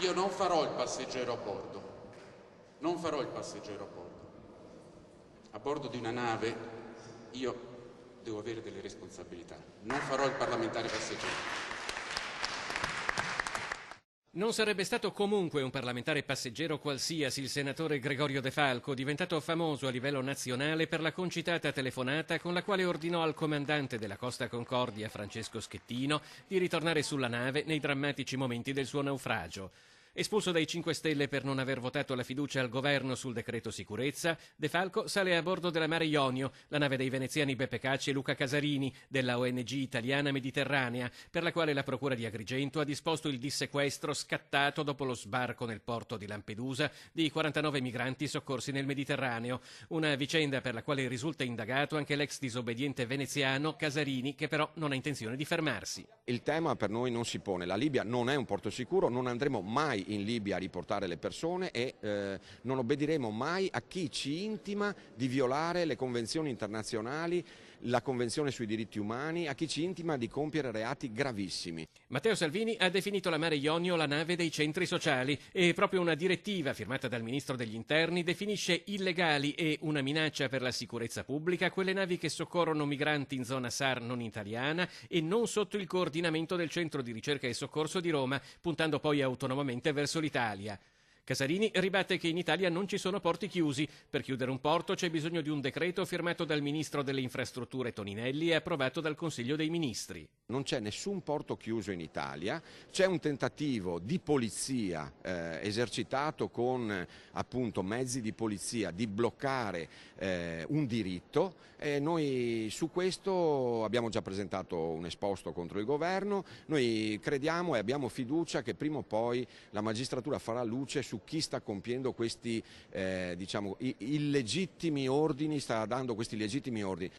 Io non farò il passeggero a bordo, non farò il passeggero a bordo. A bordo di una nave io devo avere delle responsabilità, non farò il parlamentare passeggero. Non sarebbe stato comunque un parlamentare passeggero qualsiasi il senatore Gregorio De Falco, diventato famoso a livello nazionale per la concitata telefonata con la quale ordinò al comandante della Costa Concordia, Francesco Schettino, di ritornare sulla nave nei drammatici momenti del suo naufragio. Espulso dai 5 Stelle per non aver votato la fiducia al governo sul decreto sicurezza, De Falco sale a bordo della Mare Ionio, la nave dei veneziani Beppe Cacci e Luca Casarini, della ONG italiana Mediterranea, per la quale la Procura di Agrigento ha disposto il dissequestro scattato dopo lo sbarco nel porto di Lampedusa di 49 migranti soccorsi nel Mediterraneo. Una vicenda per la quale risulta indagato anche l'ex disobbediente veneziano Casarini, che però non ha intenzione di fermarsi. Il tema per noi non si pone, la Libia non è un porto sicuro, non andremo mai in Libia a riportare le persone e non obbediremo mai a chi ci intima di violare le convenzioni internazionali, la Convenzione sui diritti umani, a chi ci intima di compiere reati gravissimi. Matteo Salvini ha definito la Mare Ionio la nave dei centri sociali e proprio una direttiva firmata dal Ministro degli Interni definisce illegali e una minaccia per la sicurezza pubblica quelle navi che soccorrono migranti in zona SAR non italiana e non sotto il coordinamento del Centro di Ricerca e Soccorso di Roma, puntando poi autonomamente verso l'Italia. Casarini ribatte che in Italia non ci sono porti chiusi. Per chiudere un porto c'è bisogno di un decreto firmato dal Ministro delle Infrastrutture Toninelli e approvato dal Consiglio dei Ministri. Non c'è nessun porto chiuso in Italia, c'è un tentativo di polizia esercitato con appunto mezzi di polizia di bloccare un diritto e noi su questo abbiamo già presentato un esposto contro il governo. Noi crediamo e abbiamo fiducia che prima o poi la magistratura farà luce su chi sta compiendo questi illegittimi ordini, sta dando questi illegittimi ordini.